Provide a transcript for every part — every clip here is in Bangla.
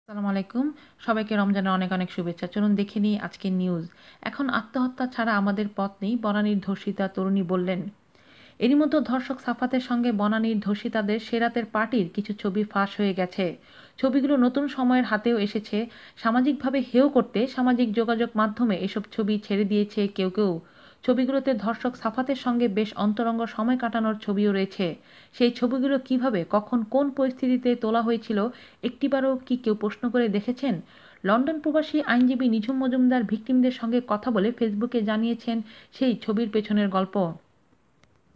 আসসালামু আলাইকুম। সবাইকে রমজানের অনেক অনেক শুভেচ্ছা। চলুন দেখে নিই আজকের নিউজ। এখন আত্মহত্যা ছাড়া আমাদের পথ নেই, বনানীর ধর্ষিতা তরুণী বললেন। এরই মধ্যে ধর্ষক সাফাতের সঙ্গে বনানীর ধর্ষিতাদের সেরাতের পার্টির কিছু ছবি ফাঁস হয়ে গেছে। ছবিগুলো নতুন সময়ের হাতেও এসেছে। সামাজিকভাবে হেয় করতে সামাজিক যোগাযোগ মাধ্যমে এসব ছবি ছেড়ে দিয়েছে কেউ কেউ। ছবিগুলোতে ধর্ষক সাফাতের সঙ্গে বেশ অন্তরঙ্গ সময় কাটানোর ছবিও রয়েছে। সেই ছবিগুলো কিভাবে, কখন, কোন পরিস্থিতিতে তোলা হয়েছিল একটিবারও কি কেউ প্রশ্ন করে দেখেছেন? লন্ডন প্রবাসী আইনজীবী নিঝুম মজুমদার ভিকটিমদের সঙ্গে কথা বলে ফেসবুকে জানিয়েছেন সেই ছবির পেছনের গল্প।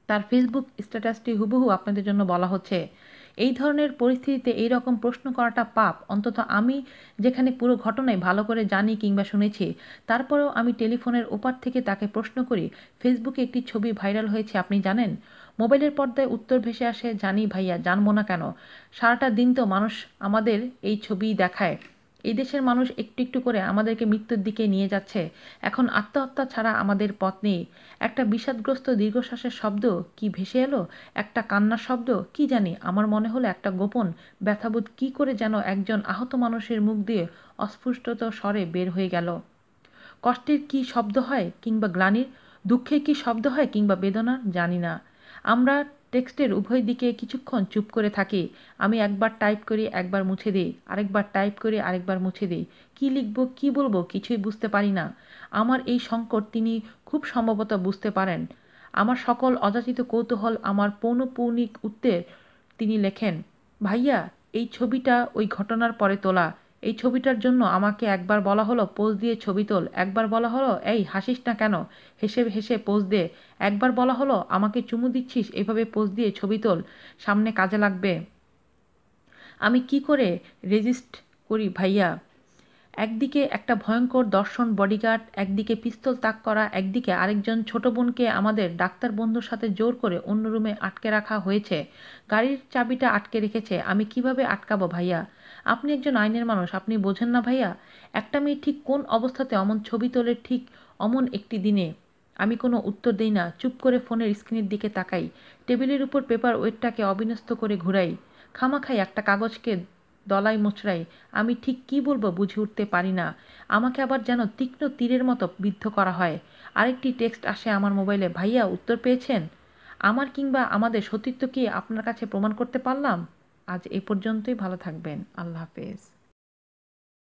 তার ফেসবুক স্ট্যাটাসটি হুবহু আপনাদের জন্য বলা হচ্ছে। এই ধরনের পরিস্থিতিতে এই রকম প্রশ্ন করাটা পাপ, অন্তত আমি যেখানে পুরো ঘটনাই ভালো করে জানি কিংবা শুনেছি। তারপরেও আমি টেলিফোনের ওপার থেকে তাকে প্রশ্ন করি, ফেসবুকে একটি ছবি ভাইরাল হয়েছে আপনি জানেন? মোবাইলের পর্দায় উত্তর ভেসে আসে, জানি ভাইয়া, জানবো না কেন। সারাটা দিন তো মানুষ আমাদের এই ছবিই দেখায়। এই দেশের মানুষ একটু একটু করে আমাদেরকে মৃত্যুর দিকে নিয়ে যাচ্ছে। এখন আত্মহত্যা ছাড়া আমাদের পথ নেই। একটা বিষাদগ্রস্ত দীর্ঘশ্বাসের শব্দ কি ভেসে এলো, একটা কান্নার শব্দ কি জানি, আমার মনে হলো একটা গোপন ব্যথাবোধ কি করে যেন একজন আহত মানুষের মুখ দিয়ে অস্ফুটত স্বরে বের হয়ে গেল। কষ্টের কি শব্দ হয় কিংবা গ্লানির, দুঃখের কি শব্দ হয় কিংবা বেদনার, জানি না। আমরা টেক্সটের উভয় দিকে কিছুক্ষণ চুপ করে থাকি। আমি একবার টাইপ করি, একবার মুছে দিই, আরেকবার টাইপ করি, আরেকবার মুছে দিই। কি লিখব, কি বলবো কিছুই বুঝতে পারি না। আমার এই সংকট তিনি খুব সম্ভবত বুঝতে পারেন। আমার সকল অযাচিত কৌতূহল, আমার পৌনঃপুনিক উত্তর তিনি লেখেন, ভাইয়া এই ছবিটা ওই ঘটনার পরে তোলা। এই ছবিটার জন্য আমাকে একবার বলা হলো পোজ দিয়ে ছবি তোল, একবার বলা হলো এই হাসিস না কেন, হেসে হেসে পোজ দে, একবার বলা হলো আমাকে চুমু দিচ্ছিস এভাবে পোজ দিয়ে ছবি তোল, সামনে কাজে লাগবে। আমি কি করে রেজিস্ট করি ভাইয়া? একদিকে একটা ভয়ঙ্কর দর্শন বডিগার্ড, একদিকে পিস্তল তাক করা, একদিকে আরেকজন ছোট বোনকে আমাদের ডাক্তার বন্ধুর সাথে জোর করে অন্য রুমে আটকে রাখা হয়েছে। গাড়ির চাবিটা আটকে রেখেছে, আমি কিভাবে আটকাবো ভাইয়া? আপনি একজন আইনের মানুষ, আপনি বোঝেন না ভাইয়া? একটা মেয়ে ঠিক কোন অবস্থাতে অমন ছবি তোলে ঠিক অমন একটি দিনে? আমি কোনো উত্তর দিই না, চুপ করে ফোনের স্ক্রিনের দিকে তাকাই। টেবিলের উপর পেপার ওয়েটটাকে অবিন্যস্ত করে ঘুরাই। খামাখাই একটা কাগজকে দলাই মোচড়াই। আমি ঠিক কী বলবো বুঝে উঠতে পারি না। আমাকে আবার যেন তীক্ষ্ণ তীরের মতো বিদ্ধ করা হয়। আরেকটি টেক্সট আসে আমার মোবাইলে, ভাইয়া উত্তর পেয়েছেন? আমার কিংবা আমাদের সতীত্ব কি আপনার কাছে প্রমাণ করতে পারলাম? আজ এ পর্যন্তই, ভালো থাকবেন। আল্লাহ হাফেজ।